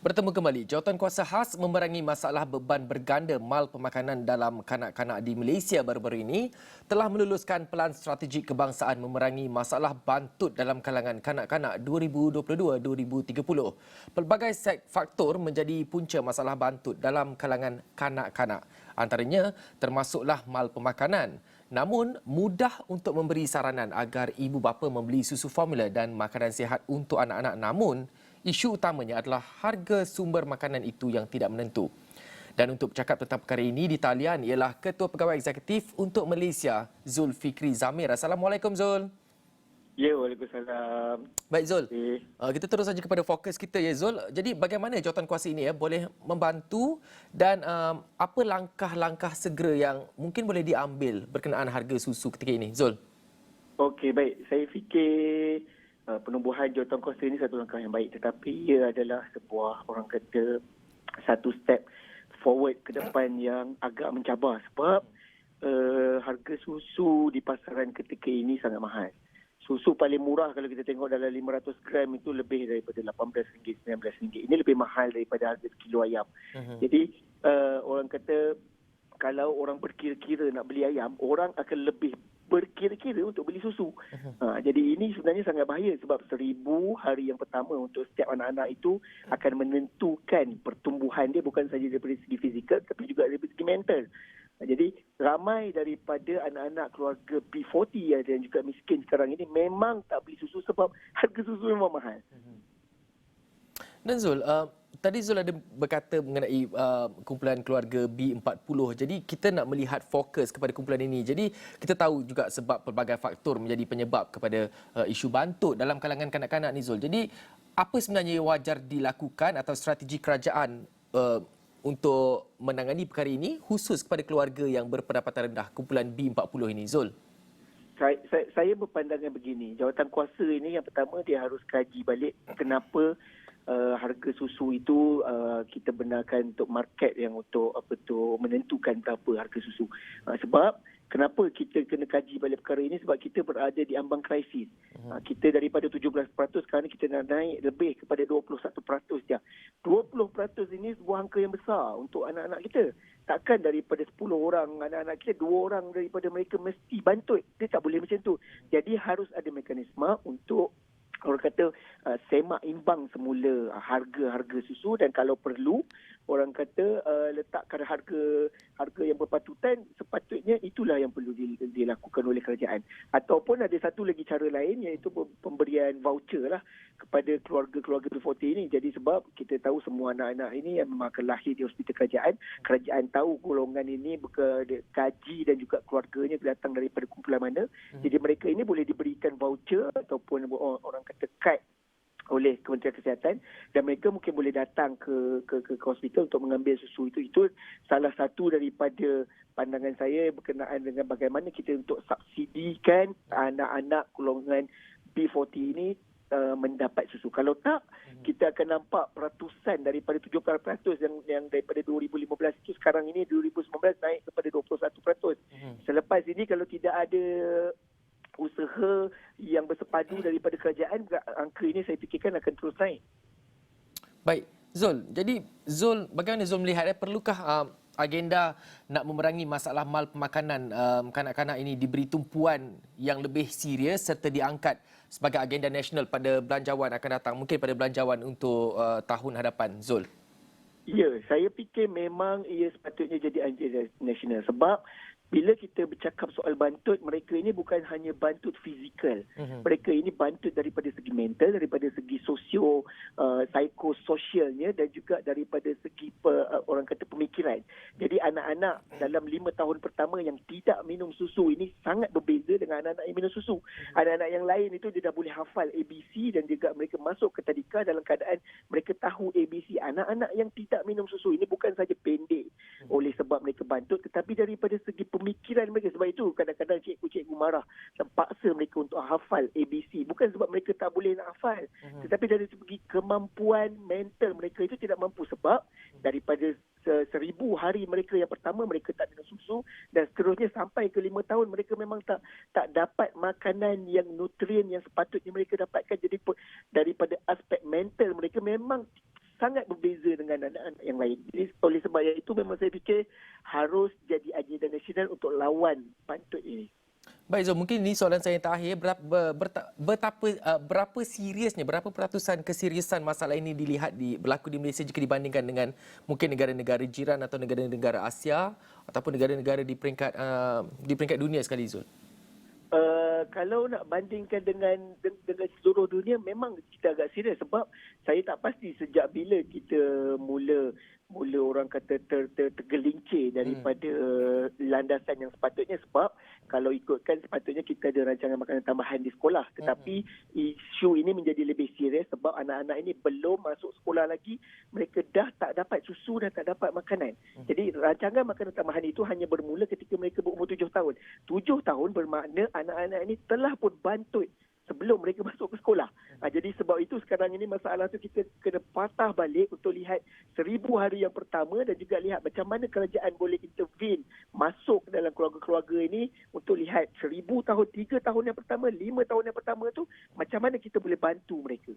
Bertemu kembali, Jawatankuasa Khas memerangi masalah beban berganda mal pemakanan dalam kanak-kanak di Malaysia baru-baru ini telah meluluskan pelan strategik kebangsaan memerangi masalah bantut dalam kalangan kanak-kanak 2022-2030. Pelbagai faktor menjadi punca masalah bantut dalam kalangan kanak-kanak. Antaranya termasuklah mal pemakanan. Namun, mudah untuk memberi saranan agar ibu bapa membeli susu formula dan makanan sihat untuk anak-anak. Namun, isu utamanya adalah harga sumber makanan itu yang tidak menentu. Dan untuk bercakap tentang perkara ini di talian ialah Ketua Pegawai Eksekutif untuk Malaysia, Zulfikri Zamir. Assalamualaikum Zul. Ya, Waalaikumsalam. Baik Zul, Okay. kita terus saja kepada fokus kita ya Zul. Jadi bagaimana jawatankuasa ini boleh membantu dan apa langkah-langkah segera yang mungkin boleh diambil berkenaan harga susu ketika ini Zul? Okey, baik. Saya fikir penubuhan jawatankuasa ini satu langkah yang baik, tetapi ia adalah sebuah, orang kata, satu step forward ke depan yang agak mencabar sebab harga susu di pasaran ketika ini sangat mahal. Susu paling murah kalau kita tengok dalam 500 gram itu lebih daripada RM18, RM19. Ini lebih mahal daripada harga sekilo ayam. Jadi orang kata kalau orang berkira-kira nak beli ayam, orang akan lebih berkira-kira untuk beli susu. Jadi ini sebenarnya sangat bahaya sebab 1000 hari yang pertama untuk setiap anak-anak itu akan menentukan pertumbuhan dia bukan sahaja daripada segi fizikal tapi juga daripada segi mental. Jadi ramai daripada anak-anak keluarga P40 dan juga miskin sekarang ini memang tak beli susu sebab harga susu memang mahal. Dan Zul, tadi Zul ada berkata mengenai kumpulan keluarga B40. Jadi kita nak melihat fokus kepada kumpulan ini. Jadi kita tahu juga sebab pelbagai faktor menjadi penyebab kepada isu bantut dalam kalangan kanak-kanak ni Zul. Jadi apa sebenarnya yang wajar dilakukan atau strategi kerajaan untuk menangani perkara ini khusus kepada keluarga yang berpendapatan rendah, kumpulan B40 ini Zul? Saya berpandangan begini, jawatankuasa ini yang pertama dia harus kaji balik kenapa harga susu itu kita benarkan untuk market yang untuk menentukan berapa harga susu. Sebab kenapa kita kena kaji balik perkara ini sebab kita berada di ambang krisis. Kita daripada 17% sekarang kita nak naik lebih kepada 21% je. 20% ini sebuah angka yang besar untuk anak-anak kita. Takkan daripada 10 orang anak-anak kita 2 orang daripada mereka mesti bantut. Dia tak boleh macam tu. Jadi harus ada mekanisme untuk orang kata semak imbang semula harga-harga susu dan kalau perlu orang kata letakkan harga yang berpatutan, sepatutnya itulah yang perlu dilakukan oleh kerajaan. Ataupun ada satu lagi cara lain iaitu pemberian voucher lah kepada keluarga-keluarga B40 ini. Jadi sebab kita tahu semua anak-anak ini yang memang akan lahir di hospital kerajaan tahu golongan ini kaji dan juga keluarganya datang daripada kumpulan mana. Jadi mereka ini boleh diberikan voucher ataupun orang kata kad oleh Kementerian Kesihatan dan mereka mungkin boleh datang ke hospital untuk mengambil susu itu. Itu salah satu daripada pandangan saya berkenaan dengan bagaimana kita untuk subsidikan anak-anak golongan B40 ini mendapat susu. Kalau tak, kita akan nampak peratusan daripada 70% yang daripada 2015 itu sekarang ini 2019 naik kepada 21%. Selepas ini kalau tidak ada usaha yang bersepadu daripada kerajaan, angka ini saya fikirkan akan terus naik. Baik, Zul. Jadi Zul, bagaimana Zul melihat perlukah agenda nak memerangi masalah mal pemakanan kanak-kanak ini diberi tumpuan yang lebih serius serta diangkat sebagai agenda nasional pada belanjawan akan datang, mungkin pada belanjawan untuk tahun hadapan, Zul? Ya, saya fikir memang ia sepatutnya jadi agenda nasional sebab bila kita bercakap soal bantut, mereka ini bukan hanya bantut fizikal. Mereka ini bantut daripada segi mental, daripada segi psikososialnya dan juga daripada segi orang kata pemikiran. Jadi anak-anak dalam 5 tahun pertama yang tidak minum susu ini sangat berbeza dengan anak-anak yang minum susu. Anak-anak yang lain itu dia dah boleh hafal ABC dan juga mereka masuk ke tadika dalam keadaan mereka tahu ABC. Anak-anak yang tidak minum susu ini bukan saja pendek oleh sebab mereka bantut tetapi daripada segi pemikiran mereka. Sebab itu kadang-kadang cikgu-cikgu marah dan paksa mereka untuk hafal ABC. Bukan sebab mereka tak boleh nak hafal. Tetapi dari segi kemampuan mental mereka itu tidak mampu sebab daripada 1000 hari mereka yang pertama mereka tak minum susu dan seterusnya sampai ke 5 tahun mereka memang tak dapat makanan yang nutrien yang sepatutnya mereka dapatkan. Jadi daripada aspek mental mereka memang sangat berbeza dengan anak-anak yang lain. Jadi oleh sebab itu memang saya fikir harus jadi agenda nasional untuk lawan bantut ini. Baik Zul, mungkin ini soalan saya yang terakhir. Berapa seriusnya, berapa peratusan keseriusan masalah ini berlaku di Malaysia jika dibandingkan dengan mungkin negara-negara jiran atau negara-negara Asia ataupun negara-negara di peringkat dunia sekali, Zul? Kalau nak bandingkan dengan seluruh dunia, memang kita agak serius sebab saya tak pasti sejak bila kita mula orang kata tergelincir daripada landasan yang sepatutnya, sebab kalau ikutkan sepatutnya kita ada rancangan makanan tambahan di sekolah, tetapi isu ini menjadi lebih serius sebab anak-anak ini belum masuk sekolah lagi, mereka dah tak dapat susu, dah tak dapat makanan. Jadi rancangan makanan tambahan itu hanya bermula ketika mereka berumur 7 tahun. 7 tahun bermakna anak-anak ini telah pun bantut sebelum mereka masuk ke sekolah. Jadi sebab itu sekarang ini masalah tu kita kena patah balik untuk lihat 1000 hari yang pertama dan juga lihat macam mana kerajaan boleh intervene masuk ke dalam keluarga-keluarga ini untuk lihat 1000 tahun, 3 tahun yang pertama, 5 tahun yang pertama tu macam mana kita boleh bantu mereka.